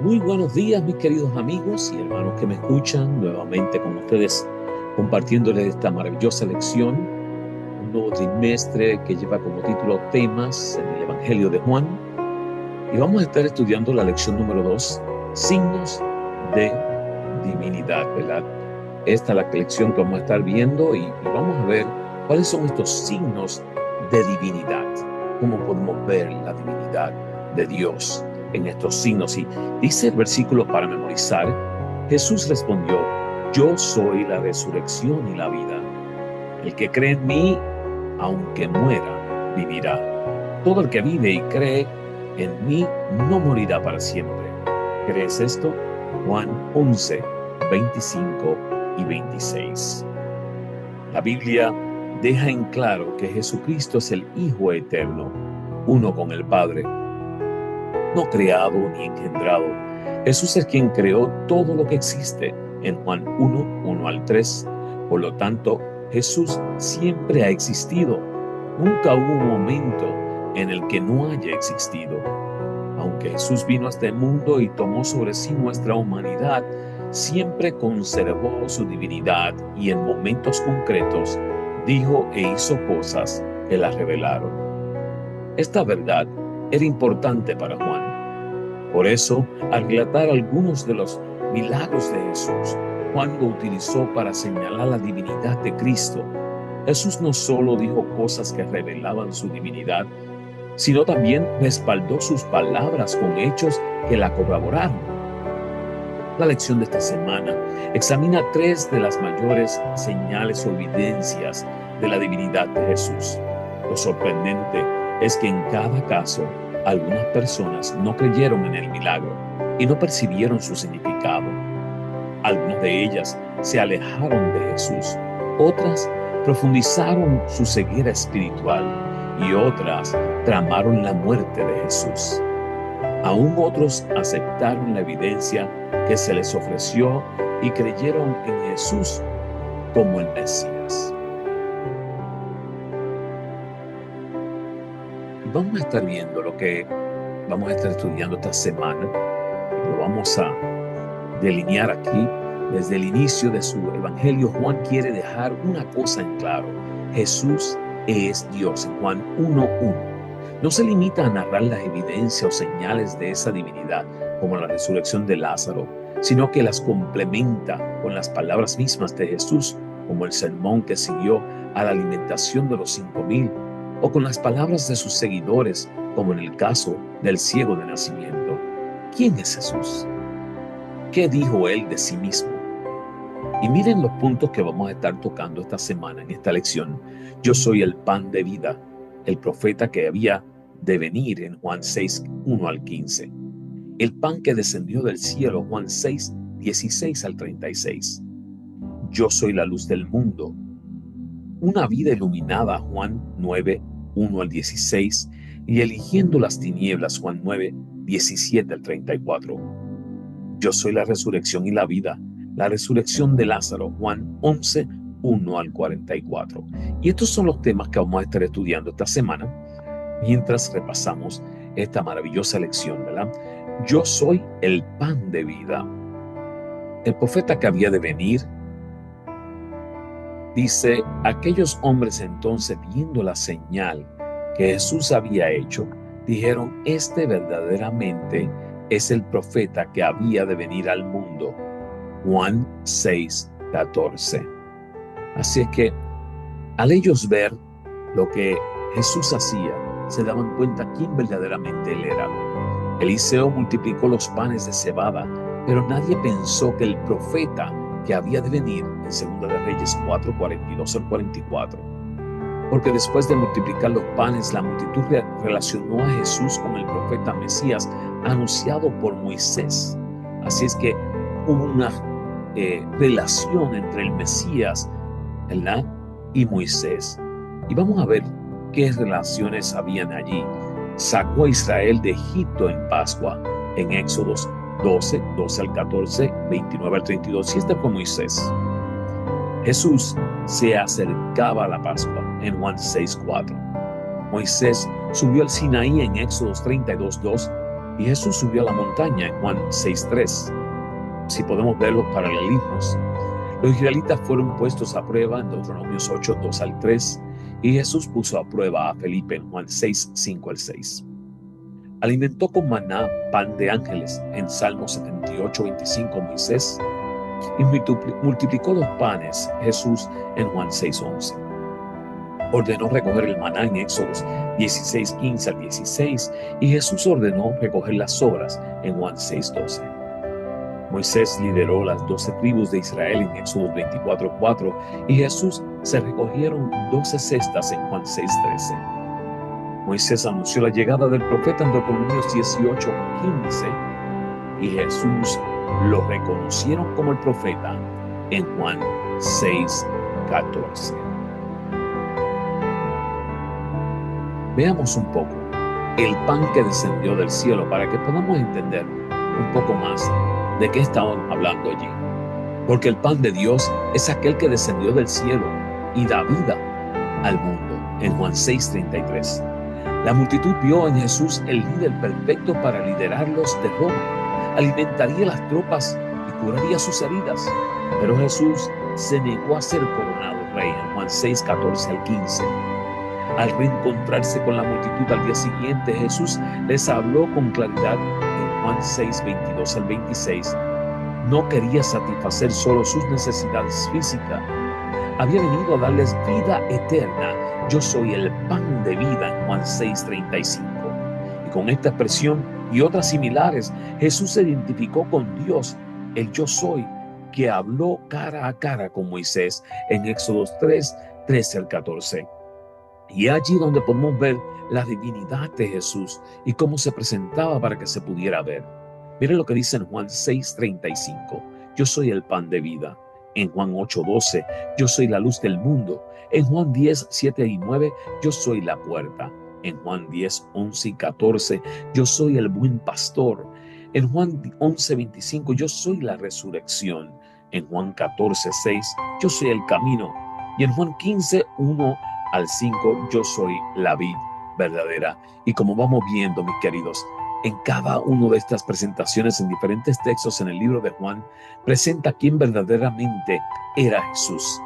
Muy buenos días, mis queridos amigos y hermanos que me escuchan, nuevamente con ustedes compartiéndoles esta maravillosa lección, un nuevo trimestre que lleva como título Temas en el Evangelio de Juan, y vamos a estar estudiando la lección número 2, Signos de Divinidad, ¿verdad? Esta es la lección que vamos a estar viendo y vamos a ver cuáles son estos signos de divinidad, cómo podemos ver la divinidad de Dios en estos signos. Y dice el versículo para memorizar: Jesús respondió: yo soy la resurrección y la vida. El que cree en mí, aunque muera, vivirá. Todo el que vive y cree en mí no morirá para siempre. ¿Crees esto? Juan 11, 25 y 26. La Biblia deja en claro que Jesucristo es el Hijo eterno, uno con el Padre, no creado ni engendrado. Jesús es quien creó todo lo que existe en Juan 1, 1 al 3. Por lo tanto, Jesús siempre ha existido. Nunca hubo un momento en el que no haya existido. Aunque Jesús vino a este mundo y tomó sobre sí nuestra humanidad, siempre conservó su divinidad y en momentos concretos dijo e hizo cosas que la revelaron. Esta verdad era importante para Juan. Por eso, al relatar algunos de los milagros de Jesús, Juan lo utilizó para señalar la divinidad de Cristo. Jesús no solo dijo cosas que revelaban su divinidad, sino también respaldó sus palabras con hechos que la corroboraron. La lección de esta semana examina 3 de las mayores señales o evidencias de la divinidad de Jesús. Lo sorprendente es que en cada caso, algunas personas no creyeron en el milagro y no percibieron su significado. Algunas de ellas se alejaron de Jesús, otras profundizaron su ceguera espiritual y otras tramaron la muerte de Jesús. Aún otros aceptaron la evidencia que se les ofreció y creyeron en Jesús como el Mesías. Vamos a estar viendo lo que vamos a estar estudiando esta semana. Lo vamos a delinear aquí. Desde el inicio de su evangelio, Juan quiere dejar una cosa en claro: Jesús es Dios. En Juan 1:1 no se limita a narrar las evidencias o señales de esa divinidad, como la resurrección de Lázaro, sino que las complementa con las palabras mismas de Jesús, como el sermón que siguió a la alimentación de los 5,000, o con las palabras de sus seguidores, como en el caso del ciego de nacimiento. ¿Quién es Jesús? ¿Qué dijo él de sí mismo? Y miren los puntos que vamos a estar tocando esta semana en esta lección. Yo soy el pan de vida, el profeta que había de venir en Juan 6, 1 al 15. El pan que descendió del cielo, Juan 6, 16 al 36. Yo soy la luz del mundo. Una vida iluminada, Juan 9, 1 al 16, y eligiendo las tinieblas, Juan 9, 17 al 34. Yo soy la resurrección y la vida, la resurrección de Lázaro, Juan 11, 1 al 44. Y estos son los temas que vamos a estar estudiando esta semana, mientras repasamos esta maravillosa lección, ¿verdad? Yo soy el pan de vida. El profeta que había de venir, dice: aquellos hombres entonces, viendo la señal que Jesús había hecho, dijeron: este verdaderamente es el profeta que había de venir al mundo. Juan 6, 14. Así es que al ellos ver lo que Jesús hacía, se daban cuenta quién verdaderamente él era. Eliseo multiplicó los panes de cebada, pero nadie pensó que el profeta que había de venir, en 2 de Reyes 4, 42 al 44. Porque después de multiplicar los panes, la multitud relacionó a Jesús con el profeta Mesías anunciado por Moisés. Así es que hubo una relación entre el Mesías, ¿verdad?, y Moisés. Y vamos a ver qué relaciones habían allí. Sacó a Israel de Egipto en Pascua, en Éxodos 12, 12 al 14, 29 al 32, y este fue Moisés. Jesús se acercaba a la Pascua en Juan 6, 4. Moisés subió al Sinaí en Éxodos 32, 2 Y Jesús subió a la montaña en Juan 6:3. Si podemos ver los paralelismos, los israelitas fueron puestos a prueba en Deuteronomios 8:2-3, y Jesús puso a prueba a Felipe en Juan 6:5-6. Alimentó con maná, pan de ángeles, en Salmo 78:25 Moisés, y multiplicó los panes Jesús en Juan 6:11. Ordenó recoger el maná en Éxodos 16:15-16, y Jesús ordenó recoger las sobras en Juan 6:12. Moisés lideró las 12 tribus de Israel en Éxodos 24:4, y Jesús se recogieron 12 cestas en Juan 6:13. Moisés anunció la llegada del profeta en Deuteronomios 18:15, y Jesús lo reconocieron como el profeta en Juan 6:14. Veamos un poco el pan que descendió del cielo para que podamos entender un poco más de qué estamos hablando allí. Porque el pan de Dios es aquel que descendió del cielo y da vida al mundo, en Juan 6:33. La multitud vio en Jesús el líder perfecto para liderarlos de Roma. Alimentaría las tropas y curaría sus heridas. Pero Jesús se negó a ser coronado rey en Juan 6:14-15. Al reencontrarse con la multitud al día siguiente, Jesús les habló con claridad en Juan 6:22-26. No quería satisfacer solo sus necesidades físicas. Había venido a darles vida eterna. Yo soy el pan de vida en Juan 6:35. Y con esta expresión y otras similares, Jesús se identificó con Dios, el yo soy, que habló cara a cara con Moisés en Éxodos 3:13-14. Y allí donde podemos ver la divinidad de Jesús y cómo se presentaba para que se pudiera ver. Miren lo que dice en Juan 6:35. Yo soy el pan de vida. En Juan 8:12, yo soy la luz del mundo. En Juan 10:7-9, yo soy la puerta. En Juan 10:11-14, yo soy el buen pastor. En Juan 11:25, yo soy la resurrección. En Juan 14:6, yo soy el camino. Y en Juan 15:1-5, yo soy la vid verdadera. Y como vamos viendo, mis queridos, en cada una de estas presentaciones en diferentes textos en el libro de Juan, presenta quién verdaderamente era Jesús,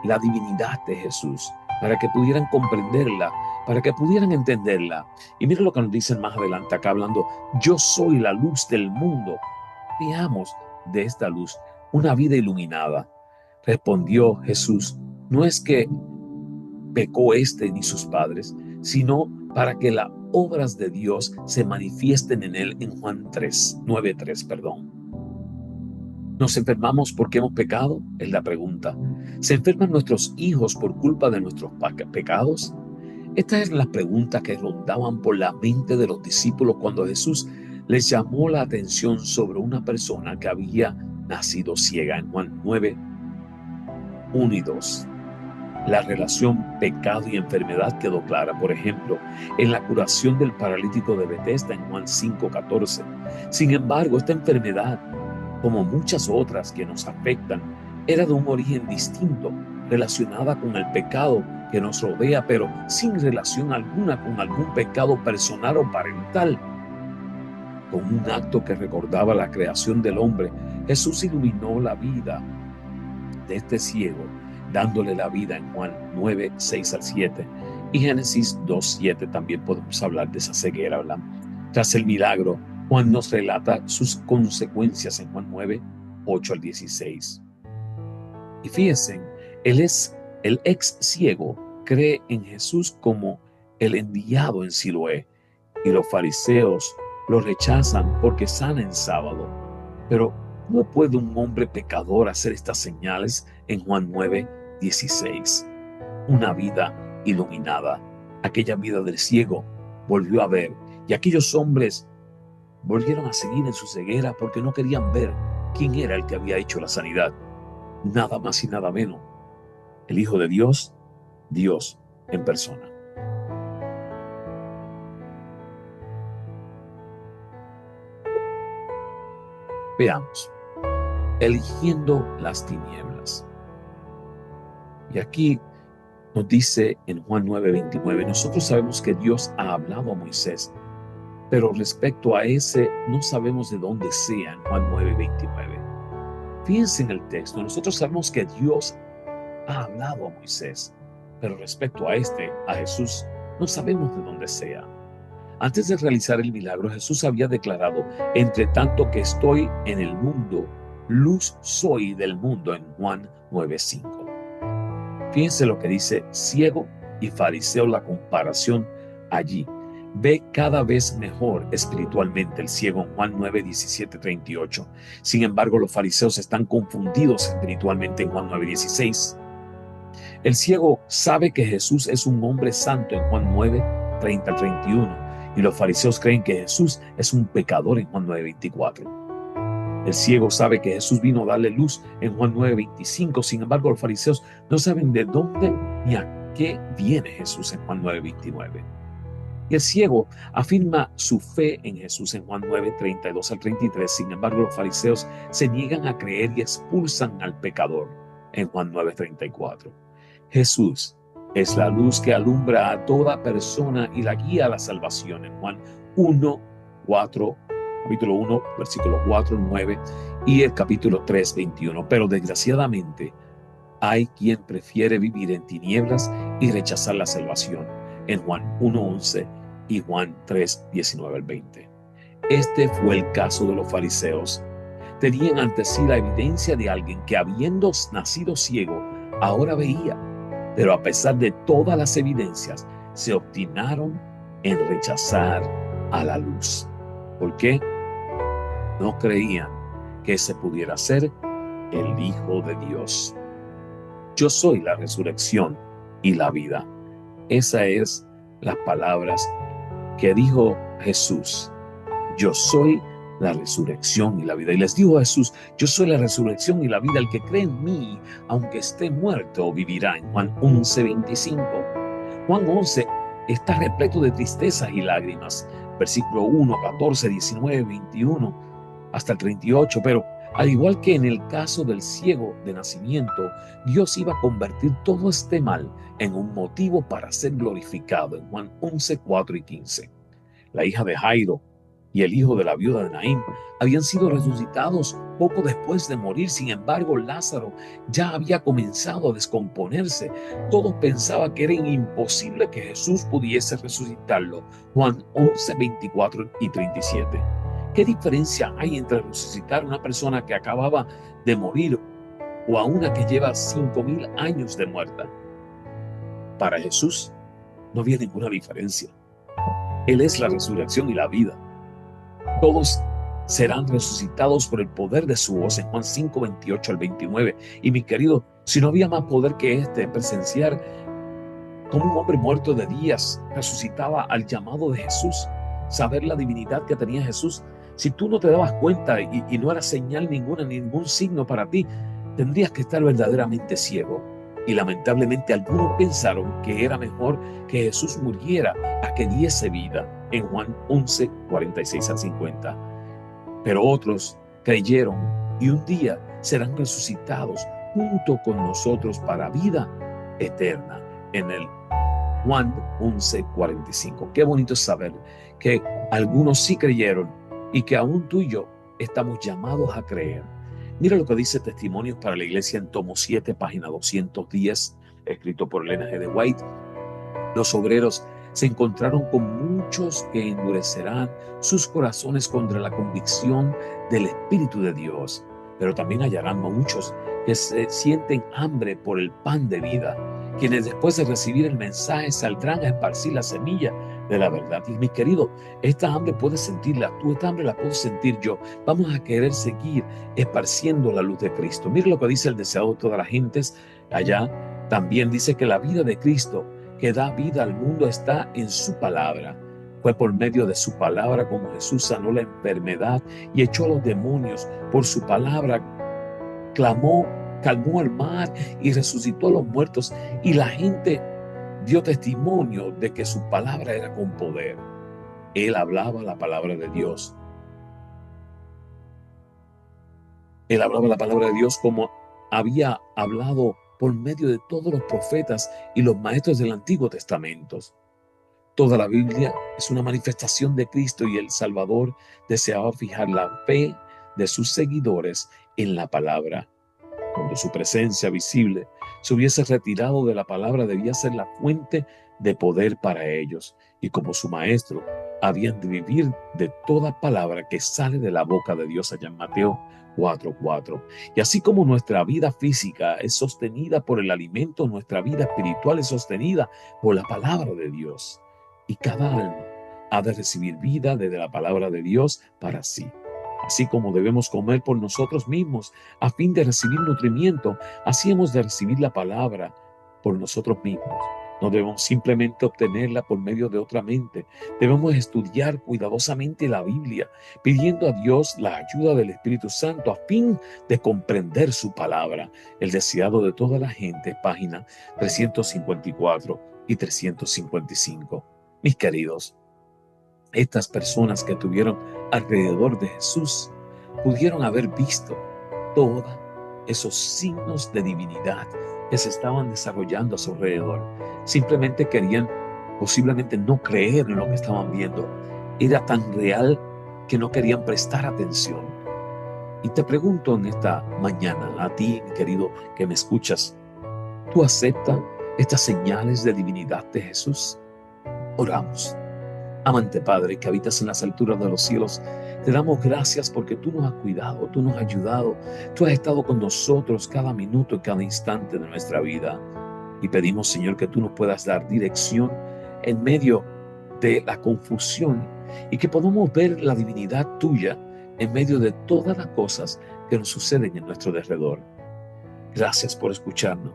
la divinidad de Jesús, para que pudieran comprenderla, para que pudieran entenderla. Y miren lo que nos dicen más adelante acá hablando, yo soy la luz del mundo. Veamos de esta luz una vida iluminada. Respondió Jesús, no es que pecó ni sus padres, sino para que las obras de Dios se manifiesten en él en Juan 9:3. ¿Nos enfermamos porque hemos pecado? Es la pregunta. ¿Se enferman nuestros hijos por culpa de nuestros pecados? Estas eran las preguntas que rondaban por la mente de los discípulos cuando Jesús les llamó la atención sobre una persona que había nacido ciega en Juan 9:1-2. La relación pecado y enfermedad quedó clara, por ejemplo, en la curación del paralítico de Betesda en Juan 5:14. Sin embargo, esta enfermedad, como muchas otras que nos afectan, era de un origen distinto, relacionada con el pecado que nos rodea, pero sin relación alguna con algún pecado personal o parental. Con un acto que recordaba la creación del hombre, Jesús iluminó la vida de este ciego, dándole la vida en Juan 9:6-7 y Génesis 2:7 también podemos hablar de esa ceguera, ¿verdad? Tras el milagro, Juan nos relata sus consecuencias en Juan 9:8-16. Y fíjense, el ex ciego cree en Jesús como el enviado en Siloé, y los fariseos lo rechazan porque sana en sábado. Pero ¿cómo puede un hombre pecador hacer estas señales en Juan 9:16? Una vida iluminada. Aquella vida del ciego volvió a ver, y aquellos hombres volvieron a seguir en su ceguera porque no querían ver quién era el que había hecho la sanidad. Nada más y nada menos. El Hijo de Dios, Dios en persona. Veamos. Eligiendo las tinieblas. Y aquí nos dice en Juan 9:29, nosotros sabemos que Dios ha hablado a Moisés pero respecto a ese no sabemos de dónde sea, en Juan 9:29. Fíjense en el texto, nosotros sabemos que Dios ha hablado a Moisés, pero respecto a a Jesús, no sabemos de dónde sea. Antes de realizar el milagro, Jesús había declarado: entre tanto que estoy en el mundo, luz soy del mundo, en Juan 9:5. Fíjense lo que dice ciego y fariseo, la comparación allí. Ve cada vez mejor espiritualmente el ciego en Juan 9:17-38. Sin embargo, los fariseos están confundidos espiritualmente en Juan 9:16. El ciego sabe que Jesús es un hombre santo en Juan 9:30-31, y los fariseos creen que Jesús es un pecador en Juan 9:24. El ciego sabe que Jesús vino a darle luz en Juan 9:25. Sin embargo, los fariseos no saben de dónde ni a qué viene Jesús en Juan 9:29. Y el ciego afirma su fe en Jesús en Juan 9:32-33. Sin embargo, los fariseos se niegan a creer y expulsan al pecador en Juan 9:34. Jesús es la luz que alumbra a toda persona y la guía a la salvación en Juan 1:4, capítulo 1, versículos 4, 9 y el capítulo 3, 21. Pero desgraciadamente hay quien prefiere vivir en tinieblas y rechazar la salvación en Juan 1:11 y Juan 3:19-20. Este fue el caso de los fariseos. Tenían ante sí la evidencia de alguien que, habiendo nacido ciego, ahora veía. Pero a pesar de todas las evidencias, se obstinaron en rechazar a la luz. ¿Por qué? No creían que ese pudiera ser el Hijo de Dios. Yo soy la resurrección y la vida. Esas es las palabras que dijo Jesús. Yo soy la resurrección y la vida. Y les dijo a Jesús: yo soy la resurrección y la vida. El que cree en mí, aunque esté muerto, vivirá. En Juan 11:25. Juan 11 está repleto de tristezas y lágrimas. Versículo 1, 14, 19, 21 hasta el 38. Pero al igual que en el caso del ciego de nacimiento, Dios iba a convertir todo este mal en un motivo para ser glorificado. En Juan 11, 4 y 15. La hija de Jairo y el hijo de la viuda de Naín habían sido resucitados poco después de morir. Sin embargo, Lázaro ya había comenzado a descomponerse. Todos pensaban que era imposible que Jesús pudiese resucitarlo. Juan 11, 24 y 37. ¿Qué diferencia hay entre resucitar a una persona que acababa de morir o a una que lleva 5,000 años de muerta? Para Jesús no había ninguna diferencia. Él es la resurrección y la vida. Todos serán resucitados por el poder de su voz en Juan 5, 28-29. Y mi querido, si no había más poder que presenciar como un hombre muerto de días resucitaba al llamado de Jesús, saber la divinidad que tenía Jesús. Si tú no te dabas cuenta y no era señal ninguna, ningún signo para ti, tendrías que estar verdaderamente ciego. Y lamentablemente algunos pensaron que era mejor que Jesús muriera a que diese vida en Juan 11, 46-50. Pero otros creyeron y un día serán resucitados junto con nosotros para vida eterna en el Juan 11, 45. Qué bonito saber que algunos sí creyeron y que aún tú y yo estamos llamados a creer. Mira lo que dice Testimonios para la Iglesia en tomo 7, página 210, escrito por Elena G. de White. Los obreros se encontraron con muchos que endurecerán sus corazones contra la convicción del Espíritu de Dios, pero también hallarán a muchos que se sienten hambre por el pan de vida, quienes después de recibir el mensaje saldrán a esparcir la semilla de la verdad. Y mi querido, esta hambre puedes sentirla tú, esta hambre la puedo sentir yo. Vamos a querer seguir esparciendo la luz de Cristo. Mira lo que dice el deseado de todas las gentes allá. También dice que la vida de Cristo, que da vida al mundo, está en su palabra. Fue por medio de su palabra como Jesús sanó la enfermedad y echó a los demonios. Por su palabra calmó al mar y resucitó a los muertos. Y la gente dio testimonio de que su palabra era con poder. Él hablaba la palabra de Dios. Él hablaba la palabra de Dios como había hablado por medio de todos los profetas y los maestros del Antiguo Testamento. Toda la Biblia es una manifestación de Cristo y el Salvador deseaba fijar la fe de sus seguidores en la palabra. Cuando su presencia visible se hubiese retirado de la palabra, debía ser la fuente de poder para ellos. Y como su maestro, habían de vivir de toda palabra que sale de la boca de Dios, allá en Mateo 4:4. Y así como nuestra vida física es sostenida por el alimento, nuestra vida espiritual es sostenida por la palabra de Dios. Y cada alma ha de recibir vida desde la palabra de Dios para sí. Así como debemos comer por nosotros mismos a fin de recibir nutrimiento, así hemos de recibir la palabra por nosotros mismos. No debemos simplemente obtenerla por medio de otra mente. Debemos estudiar cuidadosamente la Biblia, pidiendo a Dios la ayuda del Espíritu Santo a fin de comprender su palabra. El deseado de toda la gente, página 354 y 355. Mis queridos, estas personas que estuvieron alrededor de Jesús pudieron haber visto todos esos signos de divinidad que se estaban desarrollando a su alrededor. Simplemente querían posiblemente no creer en lo que estaban viendo. Era tan real que no querían prestar atención. Y te pregunto en esta mañana, a ti, mi querido, que me escuchas, ¿tú aceptas estas señales de divinidad de Jesús? Oramos. Amante Padre, que habitas en las alturas de los cielos, te damos gracias porque tú nos has cuidado, tú nos has ayudado, tú has estado con nosotros cada minuto y cada instante de nuestra vida. Y pedimos, Señor, que tú nos puedas dar dirección en medio de la confusión y que podamos ver la divinidad tuya en medio de todas las cosas que nos suceden en nuestro derredor. Gracias por escucharnos.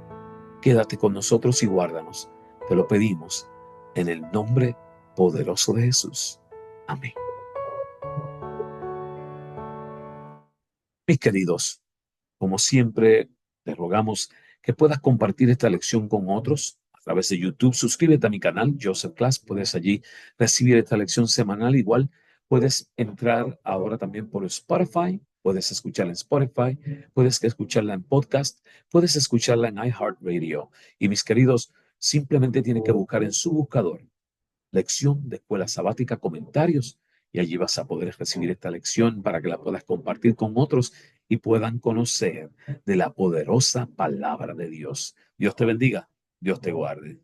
Quédate con nosotros y guárdanos. Te lo pedimos en el nombre poderoso de Jesús. Amén. Mis queridos, como siempre, te rogamos que puedas compartir esta lección con otros a través de YouTube. Suscríbete a mi canal, Joseph Class. Puedes allí recibir esta lección semanal. Igual puedes entrar ahora también por Spotify. Puedes escucharla en Spotify, puedes escucharla en podcast, puedes escucharla en iHeartRadio. Y mis queridos, simplemente tienen que buscar en su buscador lección de escuela sabática, comentarios, y allí vas a poder recibir esta lección para que la puedas compartir con otros y puedan conocer de la poderosa palabra de Dios. Dios te bendiga, Dios te guarde.